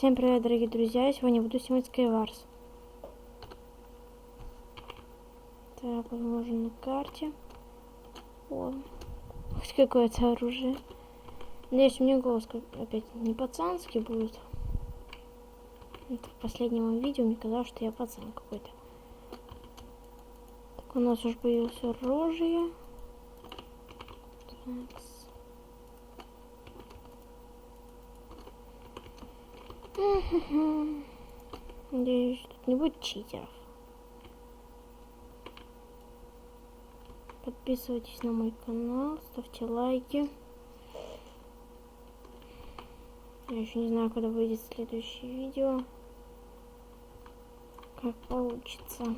Всем привет, дорогие друзья! Сегодня буду снимать Skywars. Так, возможно, на карте. О, хоть какое-то оружие. Надеюсь, у меня голос опять не пацанский будет. Это в последнем моем видео мне казалось, что я пацан какой-то. Так, у нас уже появилось оружие. Так. Надеюсь, тут не будет читеров. Подписывайтесь на мой канал, ставьте лайки. Я еще не знаю, когда выйдет следующее видео. Как получится.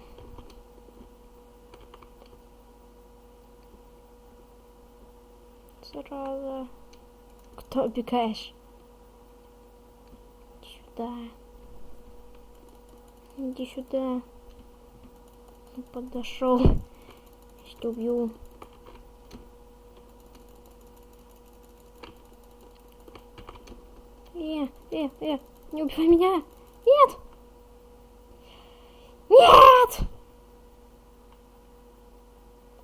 Сразу. Кто убегаешь? Иди сюда. Иди сюда. Подошел. Что убью. Не убивай меня. Нет. Нет.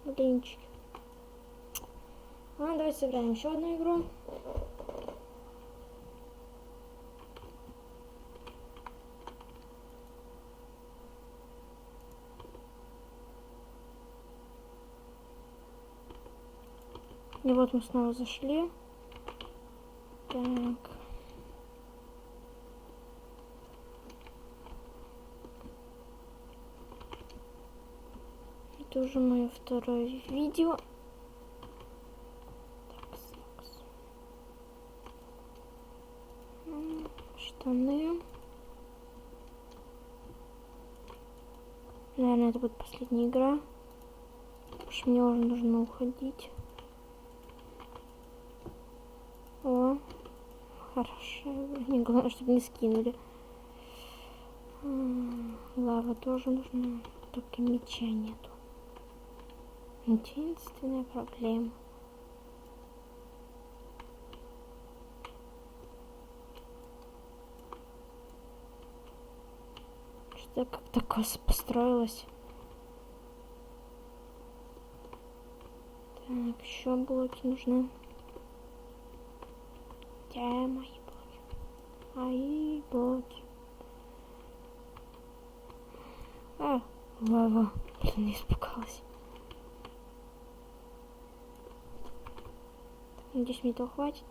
Блинчик. Ладно, давайте сыграем еще одну игру. И вот мы снова зашли. Так. Это уже мое второе видео. Так, штаны. Наверное, это будет последняя игра. Потому что мне уже нужно уходить. О, хорошо. Не главное, чтобы не скинули. Лава тоже нужна. Только меча нету. Единственная проблема. Что как-то косо построилась. Так, еще блоки нужны. Где мои блоки? Мои блоки. Лава. Блин, не испугалась. Надеюсь, мне этого хватит.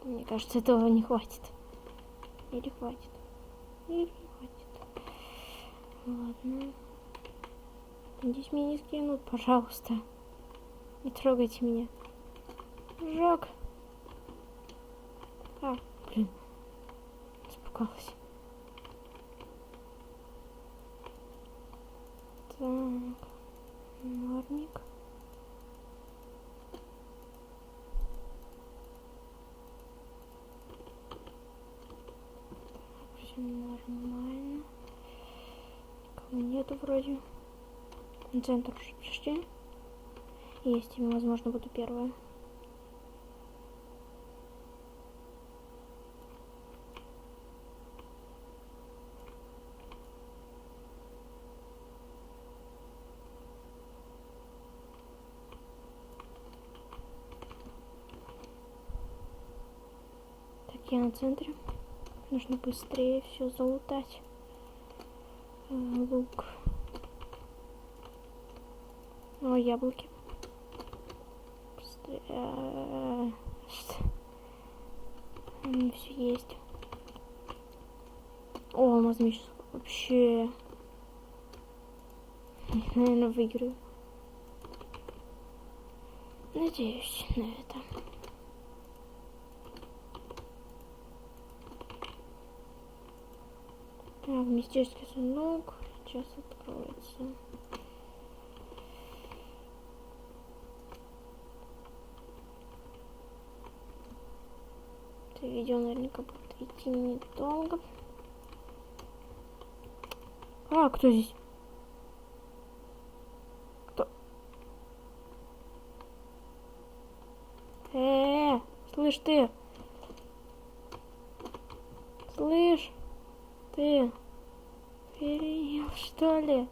Мне кажется, этого не хватит. Или хватит. Или не хватит. Ладно. Надеюсь, меня не скинут, пожалуйста. Не трогайте меня. Жок. Блин. Испугалась. Так. Норник. Все нормально. Никого нету вроде. На центр уже пришли. Есть, и, возможно, буду первая. Так, я на центре. Нужно быстрее все залутать. Лук. О, яблоки. Быстрее. Все есть. О, алмазный меч. Вообще. Наверное, выиграю. Надеюсь на это. Так, мистический сундук. Сейчас откроется. Это видео наверняка будет идти недолго. Кто здесь? Кто? Слышь ты! Слышь, ты переел, что ли?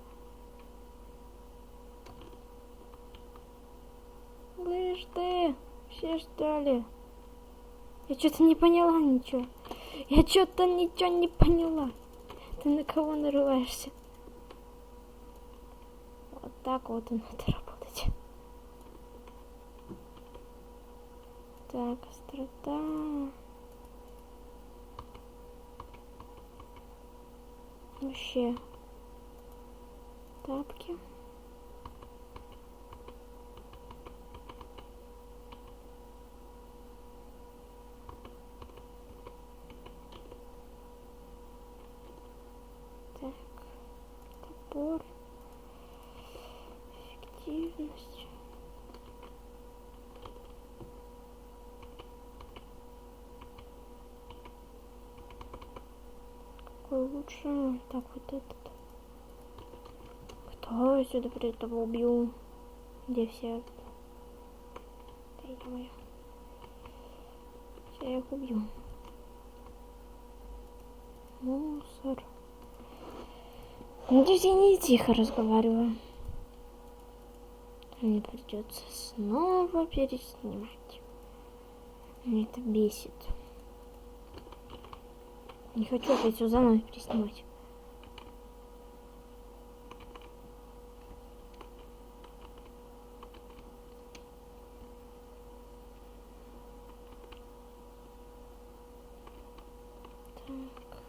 Слышь, ты все, что ли? Я что-то не поняла ничего. Я что-то ничего не поняла. Ты на кого нарываешься? Вот так вот и надо работать. Так, острота. Вообще. Тапки. Так. Топор. Эффективность. Какой лучше? Так, вот этот. Кто сюда придет, того убью? Где все? Да ё-моё. Все, я их убью. Мусор. Надеюсь, я не тихо разговариваю. Мне придется снова переснимать. Меня это бесит. Не хочу опять все заново переснимать. Так.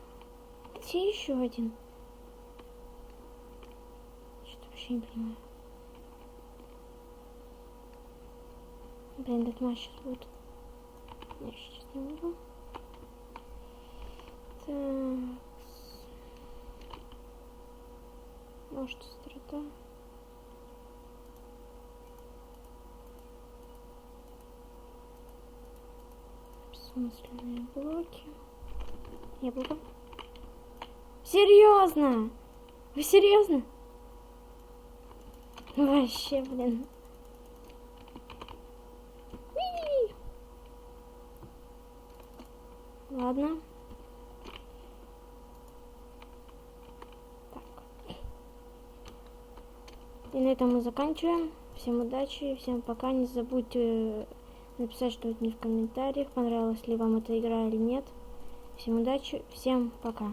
Где еще один? Что-то вообще не понимаю. Блин, этот матч сейчас будет. Я сейчас не могу. Так. Может, острота. Бессмысленные блоки. Яблоко. Серьезно? Вы серьезно? Вообще, блин. Уи! Ладно. Так. И на этом мы заканчиваем. Всем удачи, всем пока. Не забудьте написать что-нибудь в комментариях, понравилась ли вам эта игра или нет. Всем удачи, всем пока.